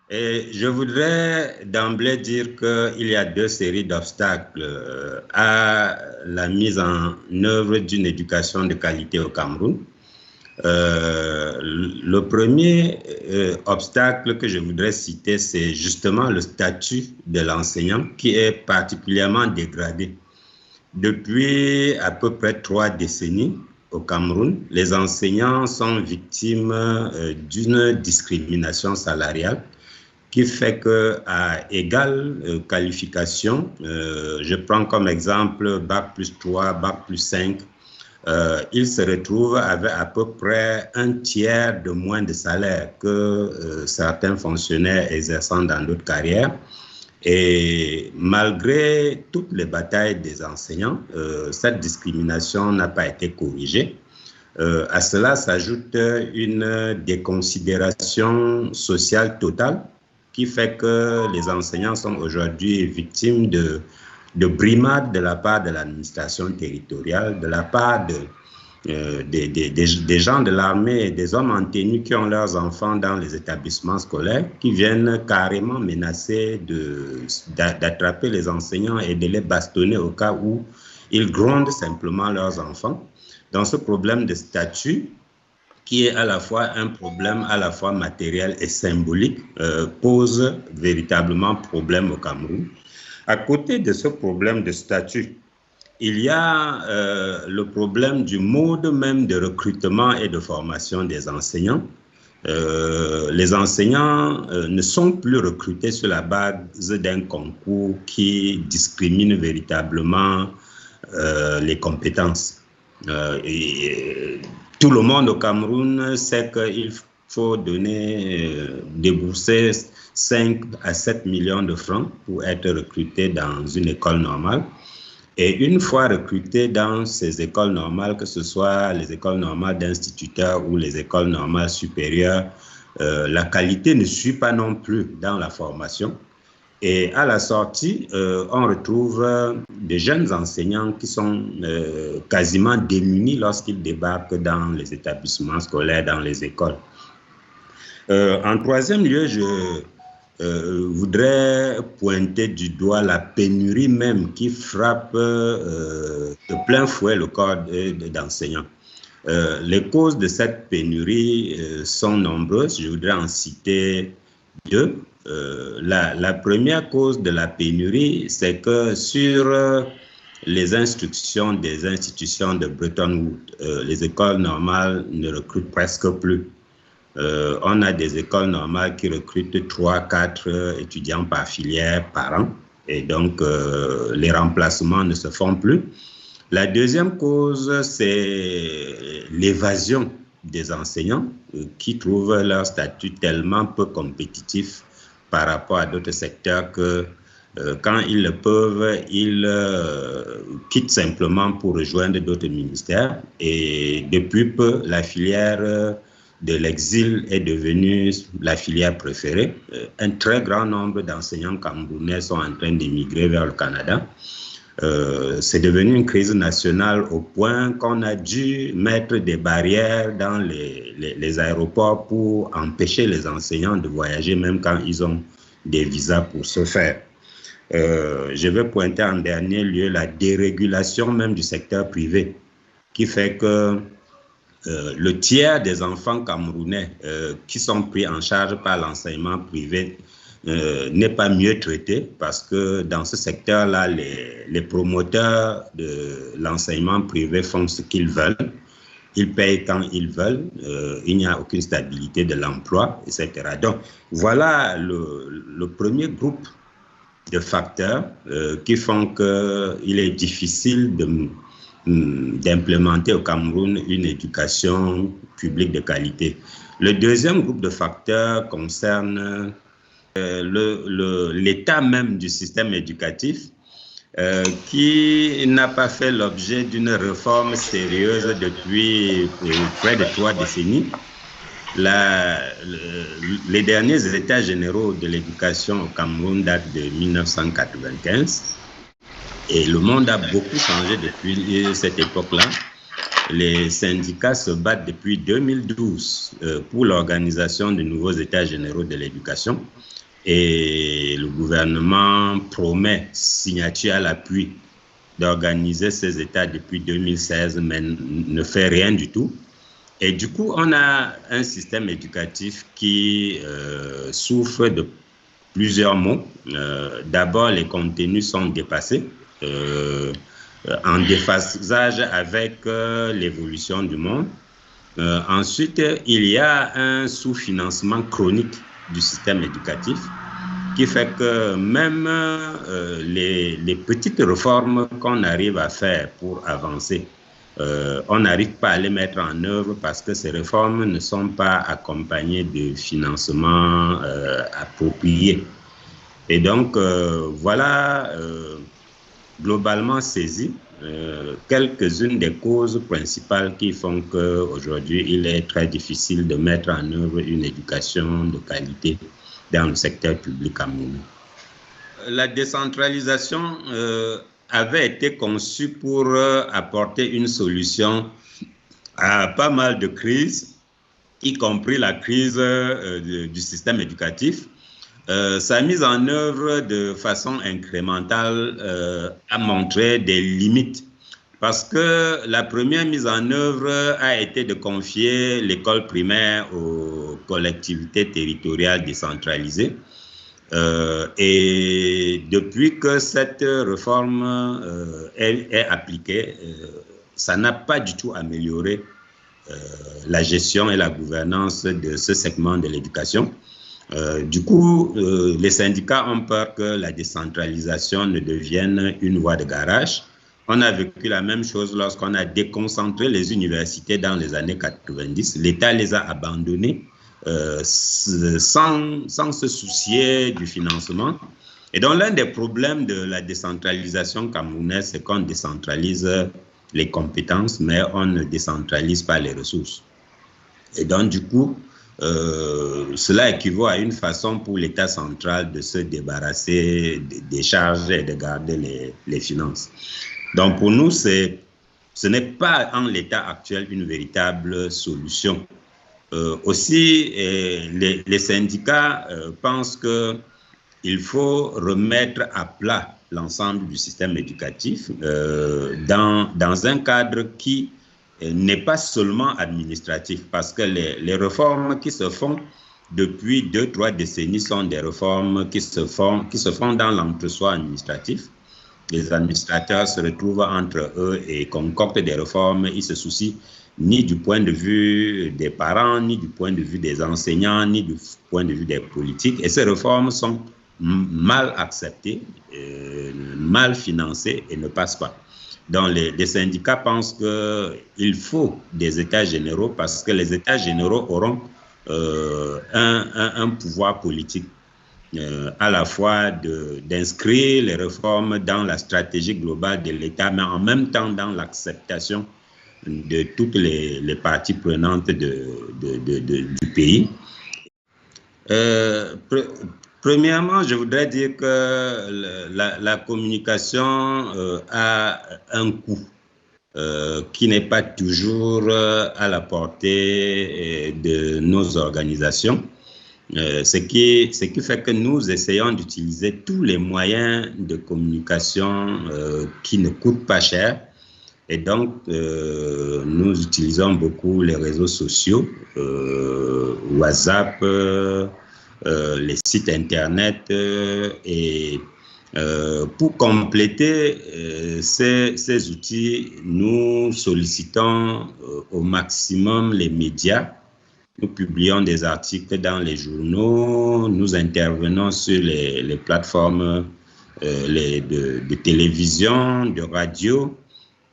Et je voudrais d'emblée dire qu'il y a deux séries d'obstacles à la mise en œuvre d'une éducation de qualité au Cameroun. Le premier obstacle que je voudrais citer, c'est justement le statut de l'enseignant qui est particulièrement dégradé. Depuis à peu près 3 décennies au Cameroun, les enseignants sont victimes d'une discrimination salariale qui fait qu'à égale qualification, je prends comme exemple Bac plus 3, Bac plus 5, ils se retrouvent avec à peu près un tiers de moins de salaire que certains fonctionnaires exerçant dans d'autres carrières. Et malgré toutes les batailles des enseignants, cette discrimination n'a pas été corrigée. À cela s'ajoute une déconsidération sociale totale qui fait que les enseignants sont aujourd'hui victimes de brimades de la part de l'administration territoriale, de la part des gens de l'armée et des hommes en tenue qui ont leurs enfants dans les établissements scolaires, qui viennent carrément menacer d'attraper les enseignants et de les bastonner au cas où ils grondent simplement leurs enfants. Dans ce problème de statut, qui est à la fois un problème à la fois matériel et symbolique, pose véritablement problème au Cameroun. À côté de ce problème de statut, il y a le problème du mode même de recrutement et de formation des enseignants. Les enseignants ne sont plus recrutés sur la base d'un concours qui discrimine véritablement les compétences. Tout le monde au Cameroun sait qu'il faut débourser 5 à 7 millions de francs pour être recruté dans une école normale. Et une fois recruté dans ces écoles normales, que ce soit les écoles normales d'instituteurs ou les écoles normales supérieures, la qualité ne suit pas non plus dans la formation. Et à la sortie, on retrouve des jeunes enseignants qui sont quasiment démunis lorsqu'ils débarquent dans les établissements scolaires, dans les écoles. En troisième lieu, je voudrais pointer du doigt la pénurie même qui frappe de plein fouet le corps d'enseignants. Les causes de cette pénurie sont nombreuses. Je voudrais en citer deux. La première cause de la pénurie, c'est que sur les instructions des institutions de Bretton Woods, les écoles normales ne recrutent presque plus. On a des écoles normales qui recrutent 3-4 étudiants par filière par an, et donc les remplacements ne se font plus. La deuxième cause, c'est l'évasion des enseignants qui trouvent leur statut tellement peu compétitif par rapport à d'autres secteurs que quand ils le peuvent, ils quittent simplement pour rejoindre d'autres ministères. Et depuis peu, la filière de l'exil est devenue la filière préférée. Un très grand nombre d'enseignants camerounais sont en train d'émigrer vers le Canada. C'est devenu une crise nationale au point qu'on a dû mettre des barrières dans les aéroports pour empêcher les enseignants de voyager, même quand ils ont des visas pour ce faire. Je vais pointer en dernier lieu la dérégulation même du secteur privé, qui fait que le tiers des enfants camerounais qui sont pris en charge par l'enseignement privé n'est pas mieux traité, parce que dans ce secteur-là, les promoteurs de l'enseignement privé font ce qu'ils veulent. Ils payent quand ils veulent. Il n'y a aucune stabilité de l'emploi, etc. Donc, voilà le premier groupe de facteurs qui font qu'il est difficile d'implémenter au Cameroun une éducation publique de qualité. Le deuxième groupe de facteurs concerne l'état même du système éducatif qui n'a pas fait l'objet d'une réforme sérieuse depuis près de 3 décennies. Les derniers états généraux de l'éducation au Cameroun datent de 1995 et le monde a beaucoup changé depuis cette époque-là. Les syndicats se battent depuis 2012 pour l'organisation de nouveaux états généraux de l'éducation. et le gouvernement promet, signature à l'appui, d'organiser ces États depuis 2016, mais ne fait rien du tout. Et du coup, on a un système éducatif qui souffre de plusieurs maux. D'abord, les contenus sont dépassés, en déphasage avec l'évolution du monde. Ensuite, il y a un sous-financement chronique du système éducatif qui fait que même les petites réformes qu'on arrive à faire pour avancer, on n'arrive pas à les mettre en œuvre parce que ces réformes ne sont pas accompagnées de financements appropriés. Et donc, voilà, globalement saisi, quelques-unes des causes principales qui font qu'aujourd'hui, il est très difficile de mettre en œuvre une éducation de qualité dans le secteur public camerounais. La décentralisation avait été conçue pour apporter une solution à pas mal de crises, y compris la crise du système éducatif. Sa mise en œuvre de façon incrémentale a montré des limites parce que la première mise en œuvre a été de confier l'école primaire aux collectivités territoriales décentralisées. Et depuis que cette réforme est appliquée, ça n'a pas du tout amélioré la gestion et la gouvernance de ce segment de l'éducation. Du coup, les syndicats ont peur que la décentralisation ne devienne une voie de garage. On a vécu la même chose lorsqu'on a déconcentré les universités dans les années 90. L'État les a abandonnées sans se soucier du financement. Et donc, l'un des problèmes de la décentralisation camerounaise, c'est qu'on décentralise les compétences, mais on ne décentralise pas les ressources. Et donc, du coup, cela équivaut à une façon pour l'État central de se débarrasser des charges et de garder les finances. Donc pour nous, ce n'est pas en l'état actuel une véritable solution. Aussi, les syndicats pensent qu'il faut remettre à plat l'ensemble du système éducatif dans un cadre qui n'est pas seulement administratif, parce que les réformes qui se font depuis 2-3 décennies sont des réformes qui se font dans l'entre-soi administratif. Les administrateurs se retrouvent entre eux et concoctent des réformes. Ils se soucient ni du point de vue des parents, ni du point de vue des enseignants, ni du point de vue des politiques. Et ces réformes sont mal acceptées, mal financées et ne passent pas. Donc, les syndicats pensent qu'il faut des états généraux parce que les états généraux auront un pouvoir politique à la fois d'inscrire les réformes dans la stratégie globale de l'État, mais en même temps dans l'acceptation de toutes les parties prenantes du pays. Premièrement, je voudrais dire que la communication a un coût qui n'est pas toujours à la portée de nos organisations, ce qui fait que nous essayons d'utiliser tous les moyens de communication qui ne coûtent pas cher. Et donc, nous utilisons beaucoup les réseaux sociaux, WhatsApp, les sites Internet et pour compléter ces outils, nous sollicitons au maximum les médias. Nous publions des articles dans les journaux, nous intervenons sur les plateformes de télévision, de radio.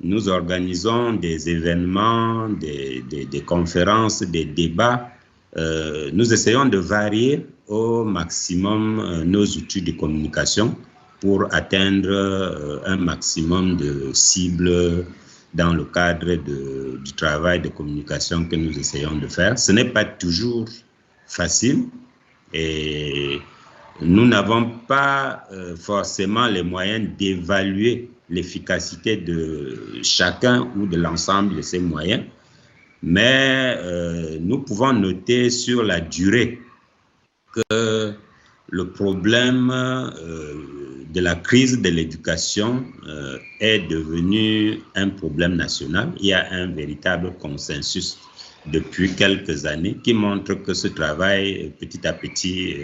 Nous organisons des événements, des conférences, des débats. Nous essayons de varier au maximum nos outils de communication pour atteindre un maximum de cibles dans le cadre du travail de communication que nous essayons de faire. Ce n'est pas toujours facile et nous n'avons pas forcément les moyens d'évaluer l'efficacité de chacun ou de l'ensemble de ces moyens, mais nous pouvons noter sur la durée que le problème de la crise de l'éducation est devenu un problème national. Il y a un véritable consensus depuis quelques années qui montre que ce travail, petit à petit,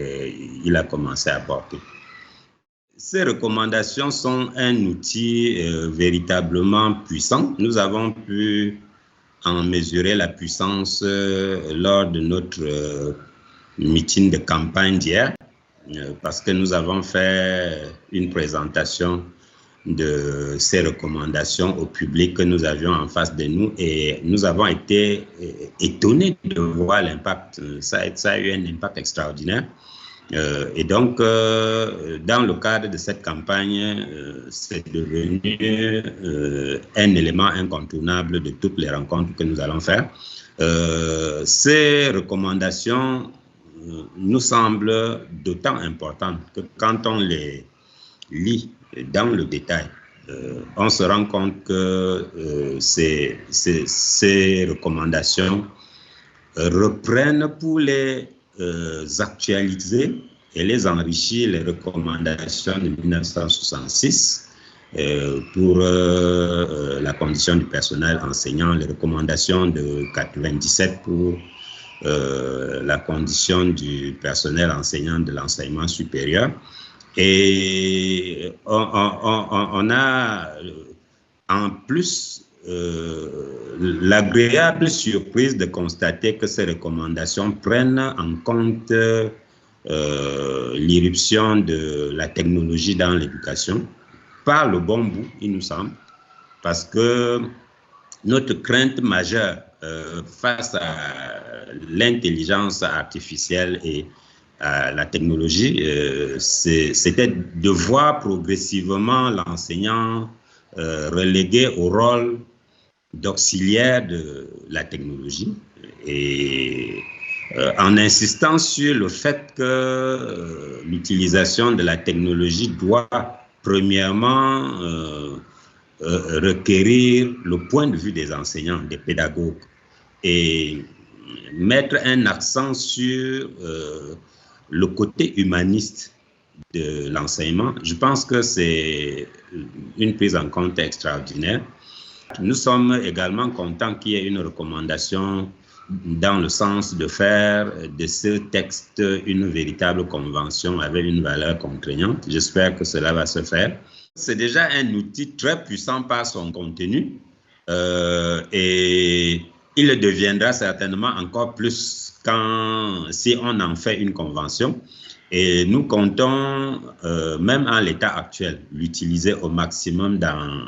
il a commencé à porter. Ces recommandations sont un outil véritablement puissant. Nous avons pu en mesurer la puissance lors de notre meeting de campagne d'hier, parce que nous avons fait une présentation de ces recommandations au public que nous avions en face de nous et nous avons été étonnés de voir l'impact. Ça a eu un impact extraordinaire. Et donc, dans le cadre de cette campagne, c'est devenu un élément incontournable de toutes les rencontres que nous allons faire. Ces recommandations nous semblent d'autant importantes que quand on les lit dans le détail, on se rend compte que ces recommandations reprennent pour les actualiser et les enrichir les recommandations de 1966 pour la condition du personnel enseignant, les recommandations de 97 pour la condition du personnel enseignant de l'enseignement supérieur. Et on a en plus l'agréable surprise de constater que ces recommandations prennent en compte l'irruption de la technologie dans l'éducation par le bon bout, il nous semble, parce que notre crainte majeure face à l'intelligence artificielle et à la technologie, c'était de voir progressivement l'enseignant relégué au rôle d'auxiliaire de la technologie et en insistant sur le fait que l'utilisation de la technologie doit premièrement requérir le point de vue des enseignants, des pédagogues et mettre un accent sur le côté humaniste de l'enseignement. Je pense que c'est une prise en compte extraordinaire. Nous sommes également contents qu'il y ait une recommandation dans le sens de faire de ce texte une véritable convention avec une valeur contraignante. J'espère que cela va se faire. C'est déjà un outil très puissant par son contenu et il le deviendra certainement encore plus si on en fait une convention. Et nous comptons, même en l'état actuel, l'utiliser au maximum dans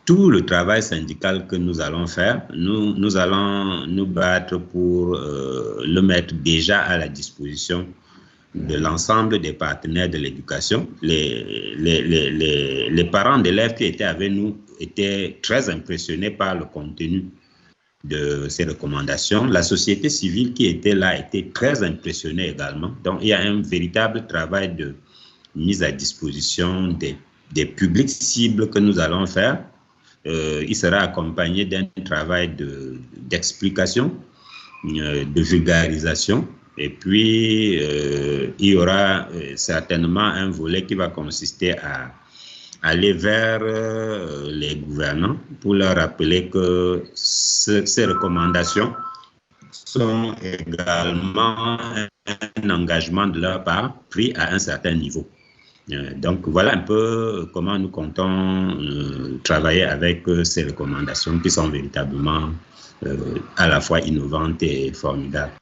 tout le travail syndical que nous allons faire. Nous allons nous battre pour le mettre déjà à la disposition de l'ensemble des partenaires de l'éducation. Les parents d'élèves qui étaient avec nous étaient très impressionnés par le contenu de ces recommandations. La société civile qui était là était très impressionnée également. Donc, il y a un véritable travail de mise à disposition des publics cibles que nous allons faire. Il sera accompagné d'un travail d'explication, de vulgarisation. Et puis, il y aura certainement un volet qui va consister à aller vers les gouvernants pour leur rappeler que ces recommandations sont également un engagement de leur part pris à un certain niveau. Donc, voilà un peu comment nous comptons travailler avec ces recommandations qui sont véritablement à la fois innovantes et formidables.